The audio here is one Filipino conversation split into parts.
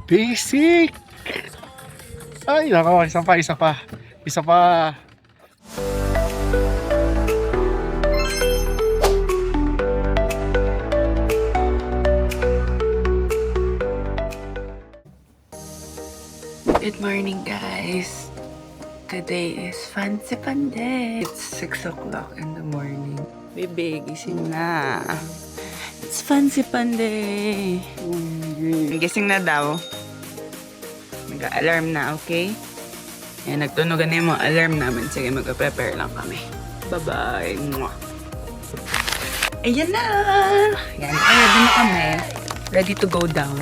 Basic! Ay, nako, isa pa, isa pa. Isa pa. Good morning, guys. Today is Fancy Panday. It's 6 o'clock in the morning. Baby, gising na. It's Fancy Panday. Gising na daw. Nag-alarm na, okay? Ayan, nagtunugan na yung mga alarm namin. Sige, mag-prepare lang kami. Bye-bye. Mwah. Ayan na! Ayan, ready na kami. Ready to go down.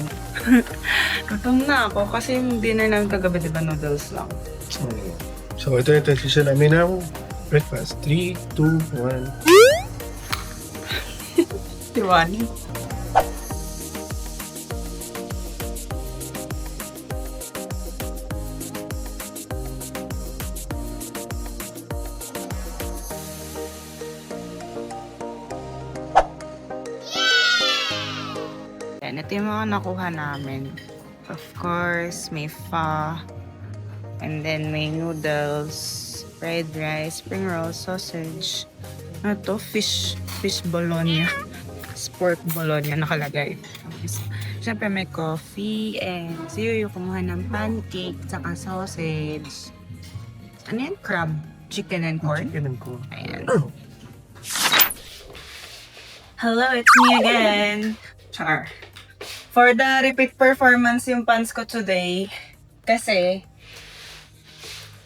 Gutom na ako kasi yung dinner namin kagabi, diba, noodles lang. So, ito yung transition namin ng breakfast. 3, 2, 1. Tiwani. Yan, ito yung mga nakuha namin. Of course, may pho. And then may noodles, fried rice, spring roll, sausage. Ano to? Fish bologna. Pork bologna nakalagay. Siyempre may coffee and yung kumuha ng pancake tsaka sausage. Ano yan? Crab. Chicken and corn. Chicken and corn. Ayan. Hello, it's me again. Char. For the repeat performance yung pants ko today, kasi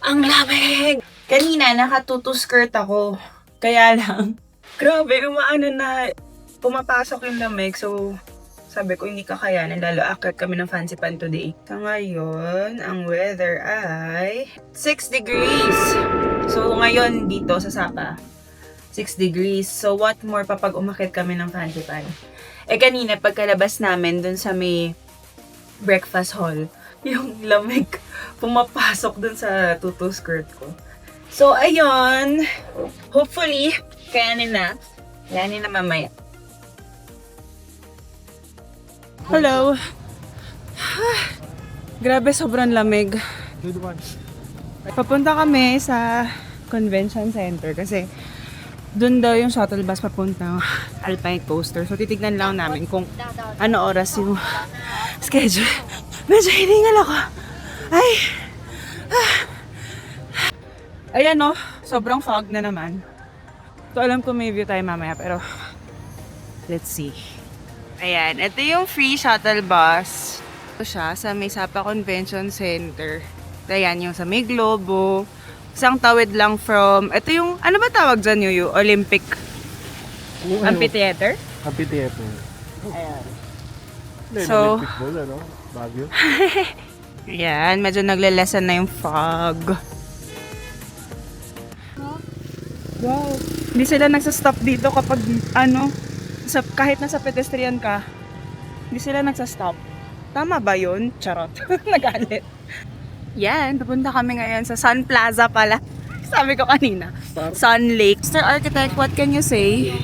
ang lamig! Kanina, naka-tutu skirt ako. Kaya lang, grabe, umaano na, pumapasok yung lamig. So, sabi ko, hindi kakayanin. Lalo, akit kami ng fancy pan today. So, ngayon, ang weather ay 6 degrees. So, ngayon, dito sa Sapa, 6 degrees. So, what more pa pag umakit kami ng fancy pan? Eh, kanina, pagkalabas namin dun sa may breakfast hall, yung lamig pumapasok dun sa tutu skirt ko. So, ayun. Hopefully, kayanin na. Kayanin na mamaya. Hello. Grabe, sobrang lamig. Good one. Papunta kami sa convention center kasi doon daw yung shuttle bus papuntang Alpine Coaster. So, titignan lang namin kung ano oras yung schedule. Medyo hiningal ako. Ay! Ayan no, sobrang fog na naman. So, alam ko may view tayo mamaya, pero let's see. Ayan, ito yung free shuttle bus. Ito siya sa may Sapa Convention Center. Ayan, yung sa may Globo. Isang tawid lang from, ito yung, ano ba tawag dyan yung Olympic Amphitheater? Amphitheater. Ayan. So, So, Olympic Bowl, ano? Baguio. ayan, medyo nagle-lessen na yung fog. Wow. Hindi sila nagsastop dito kapag, kahit nasa pedestrian ka, hindi sila nagsastop. Tama ba yun? Charot. Nagalit. Yan, pupunta kami ngayon sa Sun Plaza pala. Sabi ko kanina. Sun Lake. Mr. Architect, what can you say?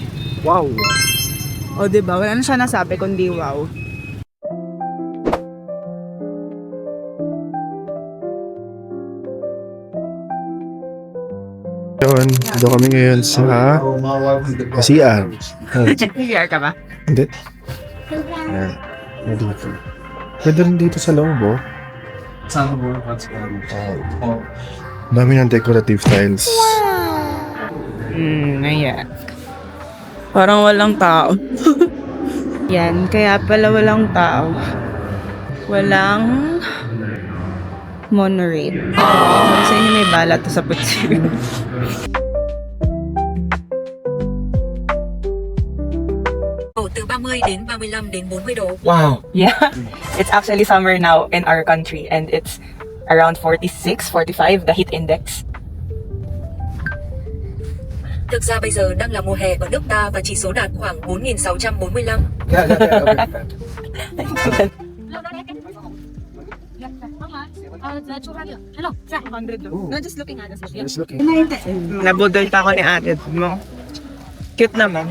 Wow! O, diba? Wala na siya nasabi kundi wow. Yun, doon kami ngayon sa CR. PR ka ba? Hindi. Ayan. Dito. Pwede rin dito sa loob, oh. Dami ng decorative tiles. Ayan. Parang walang tao. Yan, kaya pala walang tao. Walang monorail. Kasi may balat to sa putsi. Từ 30 đến 35 đến 40 độ. Wow. Yeah. It's actually summer now in our country and it's around 46, 45, the heat index. Thực ra bây giờ đang là mùa hè ở nước ta và chỉ số đạt khoảng 4.645. No, just looking at us. Just looking. Nabudol pa ako ni ate mo. Cute naman.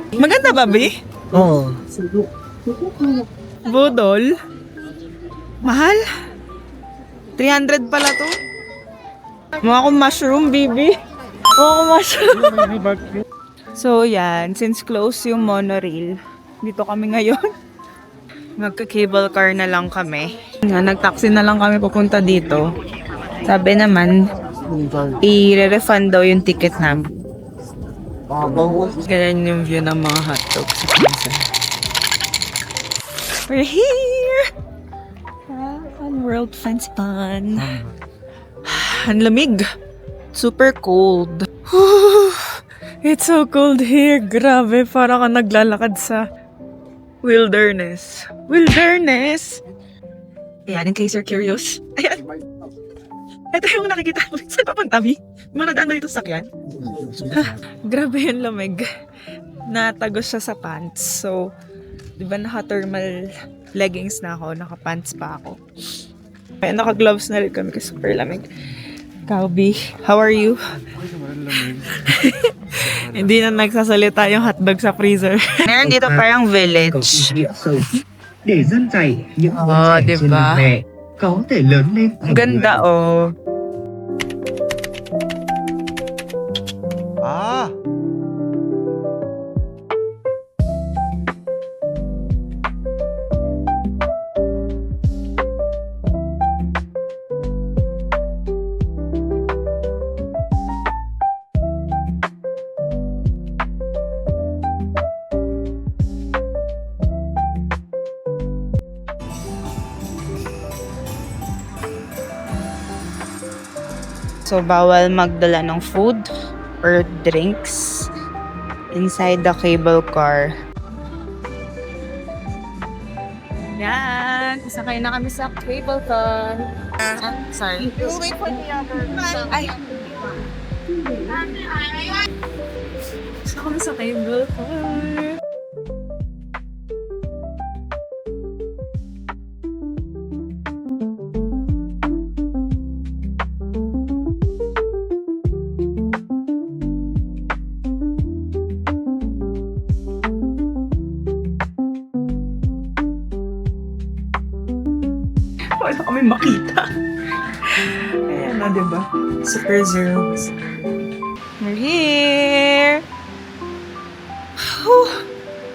Maganda ba, Bi? Oo. Budol? Mahal? 300 pala to. Mukha akong mushroom, baby. Mukha akong mushroom. So, yan. Since close yung monorail, dito kami ngayon. Magka-cable car na lang kami. Nag-taxi na lang kami pupunta dito. Sabi naman, i-refund daw yung ticket namin. Ganyan yung view ng mga hotdogs sa Pinsan. We're here! Fun World Fancy Fun. Ang lamig. Super cold. It's so cold here. Grabe, parang ka naglalakad sa wilderness. Wilderness! Ayan, in case you're curious. Ayan. Ito yung nakikita ko. Saan papunta, Mi? Manadaan na dito sa sakyan. Grabe yung lamig. Natagos siya sa pants. So, di ba naka-thermal leggings na ako, naka-pants pa ako. Kaya naka-gloves na rin kami kasi super lamig. Kaubi, how are you? Hindi na nagsasalita yung hotdog sa freezer. Meron dito parang village. Để dân dạy những đứa Ờ, trẻ đẹp trên quá. đường mẹ có thể lớn lên thành Ganda, người. oh. 아. So, bawal magdala ng food or drinks inside the cable car. Yan! Sakay na kami sa cable car. Sorry. We'll wait for the other. Ay! Sakay kami sa cable car. Wala kami makita. Ayan na, diba? Super zero. We're here! Whew!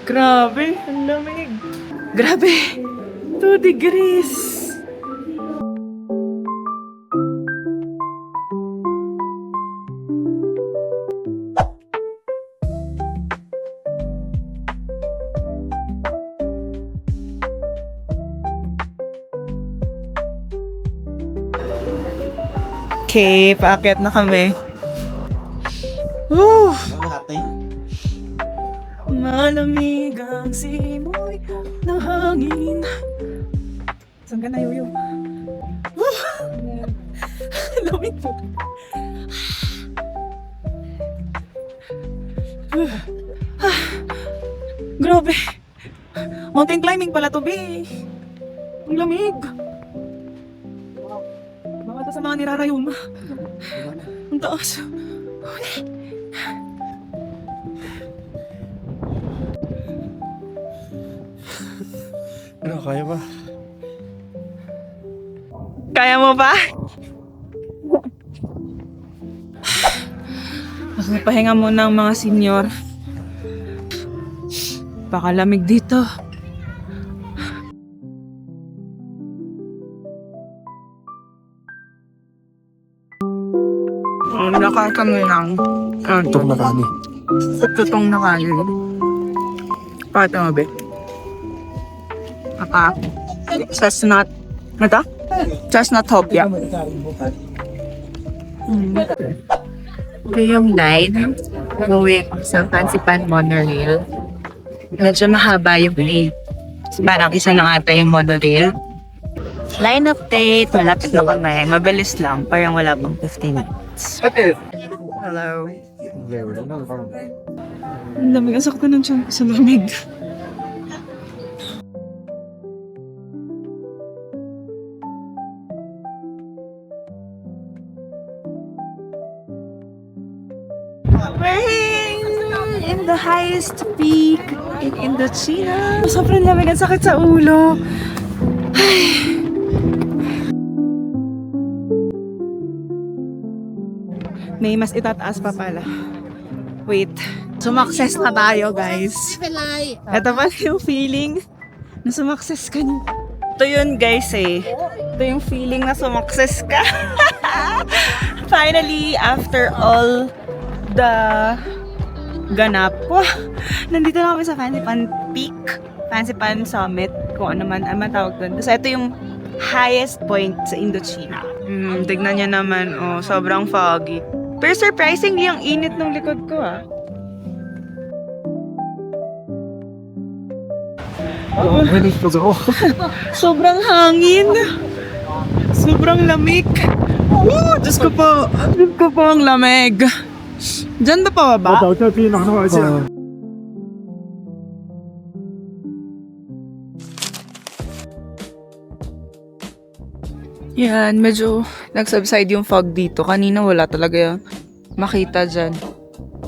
Grabe, ang lamig. Grabe! 2 degrees! Okay, paakyat na kami. Woo! Malamig ang simoy ng hangin. Saan ka na, Yoyo? Woo! Lamig po. Grabe. Mountain climbing pala to, be. Ang lamig. Baka sa mga nirarayuma. Ang taas. Ano, kaya ba? Kaya mo ba? Pahinga muna ang mga senyor. Baka lamig dito. Nakakami lang. Itong nakani. Tutong na kayo. Pato mo, be? Chestnut. Ano to? Chestnut hopya. Ito yung line. Going sa Fancy Pan monorail. Medyo mahaba yung line. Parang isa lang ata yung monorail. Line update. Malapit na kami. Mabilis lang. Parang wala pang 15 minutes. Hello. Ang lamig. Ang sakto ng tiyan ko sa lamig. We're in the highest peak in Indochina. Sobrang lamig. Ang sakit sa ulo. Ay. May mas itataas pa pala. Wait. Sumakses na tayo, guys. Ito pa yung feeling na sumakses ka niyo. Ito yun, guys, eh. Ito yung feeling na sumakses ka. Finally, after all the ganap. Wah! Nandito na kami sa Fancy Pan Peak. Fancy Pan Summit. Kung ano man ang matawag doon. So, ito yung highest point sa Indochina. Tignan niya naman. Oh, sobrang foggy. Pero surprisingly, ang init ng likod ko, ah. Sobrang hangin. Sobrang lamig. Diyos ko po. Diyos ko po ang lamig. Diyan ba pa ba? Yan, medyo nag-subside yung fog dito. Kanina wala talaga makita dyan.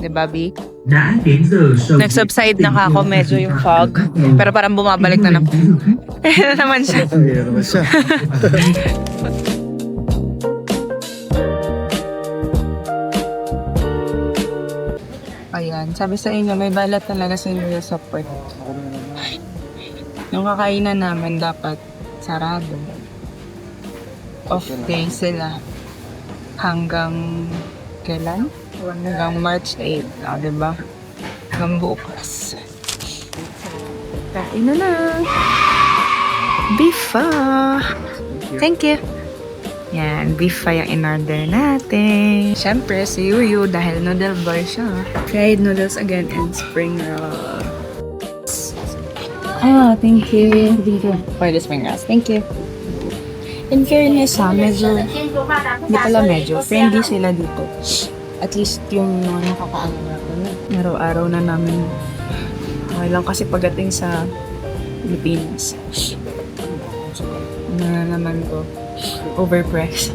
Diba, Bobby? Đã đến giờ sầu Nag-subside na kako medyo yung fog. Pero parang bumabalik na naman. Ayan na naman siya. Ayan naman siya. Ayan, sabi sa inyo, may balat talaga sa inyo sa port. Yung kakainan namin dapat sarado. Off day sila. Hanggang kailan? Hanggang March 8. Diba? Hanggang bukas. Kain na na. Beef Thank you. Yan, beef yung in-order natin. Siyempre, si Yuyu dahil noodle boy siya. Fried noodles again and spring roll. Thank you. For the spring rolls. Thank you. In fairness medyo, hindi pala medyo, friendly sila dito. At least yung nakakaano na. Araw-araw na namin. Okay lang kasi pagdating sa Pilipinas. Na naman ko. Overpriced.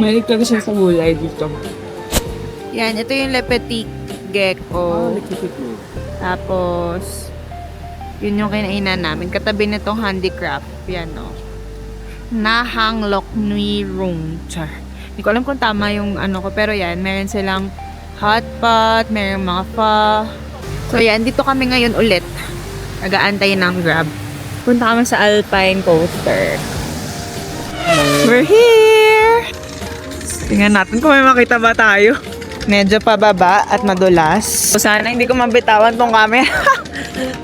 Mahilig talaga siya sa gulay dito. Yan, ito yung Le Petit Gecko. Tapos, yun yung kinainan namin. Katabi nitong handicraft. Yan, no. Nahang Lok Nui Rung. Char. Hindi ko alam kung tama yung ano ko. Pero yan, meron silang hot pot, meron mga pho. So yan, dito kami ngayon ulit. Nag-aantay ng Grab. Punta kami sa Alpine Coaster. We're here! Tingnan natin kung may makita ba tayo. Medyo pababa at madulas. So, sana hindi ko mabitawan tong camera.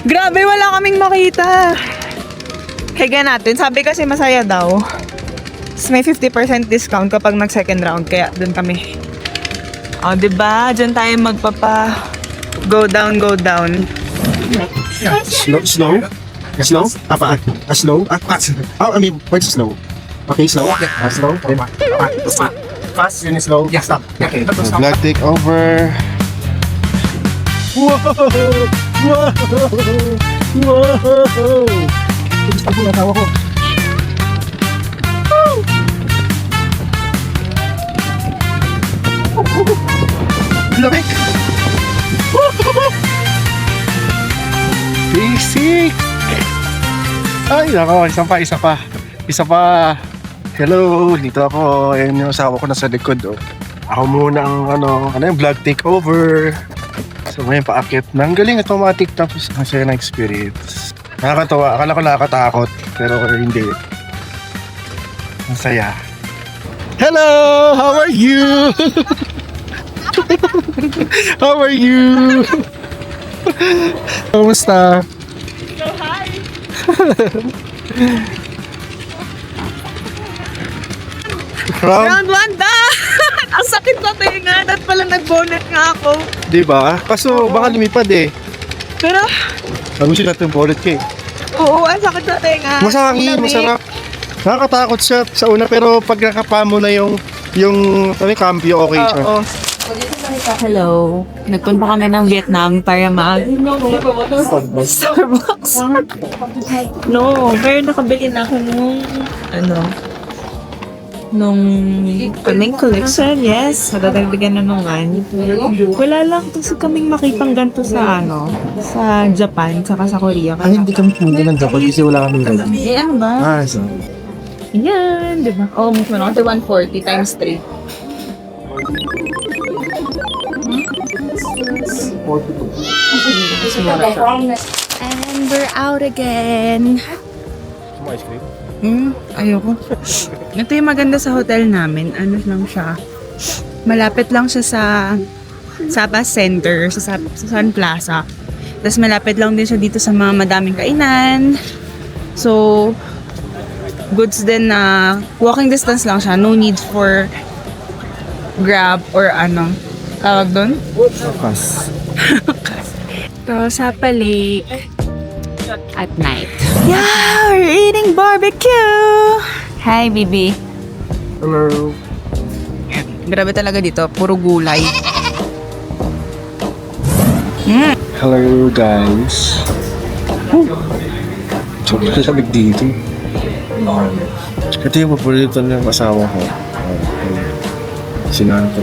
Grabe, wala kaming makita. Higa natin. Sabi kasi masaya daw. May 50% discount kapag nag-second round. Kaya dun kami. O, diba? Diyan tayo magpapa go down, go down. Slow? Apa? Slow? I mean, what's slow? Okay, slow? Slow? Okay, fast, yun is slow? Yeah, stop. Okay. Vlog take over. Whoa! Whoa! Whoa! Gusto ko natawa ko. Lamig! Basic! Ay, nako, isa pa. Hello, dito ako. Ayan yung asawa ko nasa likod. Oh. Ako muna ang yung vlog takeover. So, ngayon paakit. Nang galing automatic tapos masaya na experience. Nakakatawa. Akala ko nakakatakot. Pero hindi. Masaya. Hello! How are you? How are you? Kamusta? So, hi! Round 1 da! Ang sakit na tinga at pala nag-bonnet nga ako. Diba? Kaso baka lumipad eh. Pero, Sabi siya natin bonnet ka eh. oo, ang sakit na tinga. Masarap. Nakakatakot siya sa una pero pag nakapa mo na yung cambio okay siya. Oo. Hello. Nagpunta kami ng Vietnam para Starbucks. No, pero nakabili na ako nung Panay Collection, yes. Madadagdagan na naman. Wala lang kasi kaming makitang ganito sa sa Japan, saka sa Korea. Ay, hindi kami pwede ng Japan kasi wala kami ganun. Eh, ano ba? So. Yan, di ba? Oh, mas 140 times 3. And we're out again. Ice cream? Ayoko. Ito yung maganda sa hotel namin. Ano lang siya. Malapit lang siya sa Sapa Center, sa Sun Plaza. Tapos malapit lang din siya dito sa mga madaming kainan. So, goods din na walking distance lang siya. No need for Grab or ano. Tawag doon? Pass. So, Sapa Lake. At night. Yeah! We're eating barbecue! Hi, baby. Hello. Grabe talaga dito. Puro gulay. Hello guys. Sobrang lamig dito. Ito yung paborito ng asawa ko. Sinanto.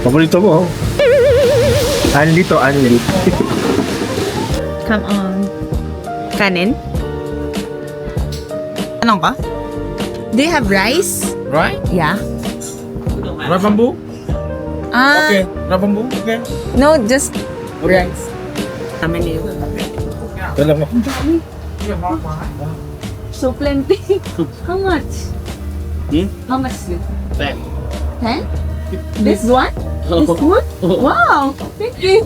Paborito mo? Anlito. Come on. Kanin? Anong ka? Do you have rice? Right? Yeah. Rabambu? Ah, Rabambu? Okay. No, just rice. namin nito. Dalawa. So plenty. How much? How much is it? 10? This one? This one? Wow! Thank you.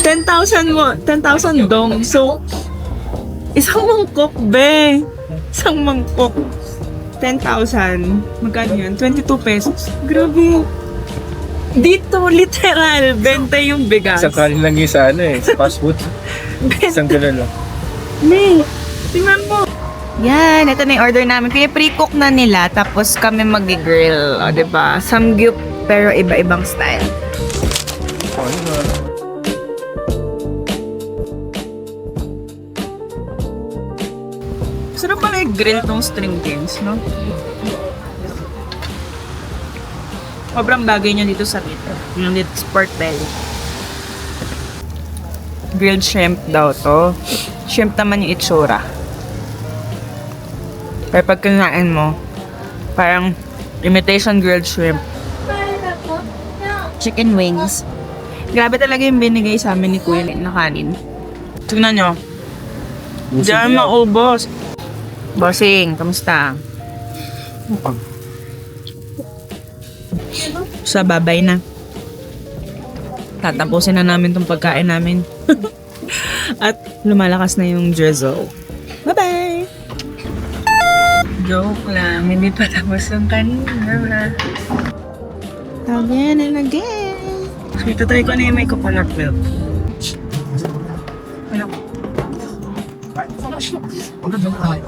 10,000 mo. 10,000 dong. So, isang mangkok, be. Isang mangkok. 10,000. Magkano yun? 22 pesos. Grabe. Dito, literal, 20 yung bigas. Isang kanin lang yung sa ano eh. Sa fast food. Isang gano'n lang. May, tingnan mo. Yan, ito na yung order namin. Kaya pre-cook na nila, tapos kami mag-grill. O, diba? Samgyup, pero iba-ibang style. Sarap pala i-grill tong string beans, no? Sobrang bagay niya dito sa dito. Yung dito sa pork belly. Grilled shrimp daw to. Shrimp naman yung itsura. Pero pag kinain mo, parang imitation grilled shrimp. Chicken wings. Grabe talaga yung binigay sa amin ni Kuya na kanin. Tingnan nyo. Diyan maubos. Bossing, kamusta? Sa babay na. Tatapusin na namin tong pagkain namin. At lumalakas na yung drizzle. Bye-bye! Joke lang, hindi pa tapos yung kanina. Again and again. Ito try ko na yung may coconut milk. Ano? Ay,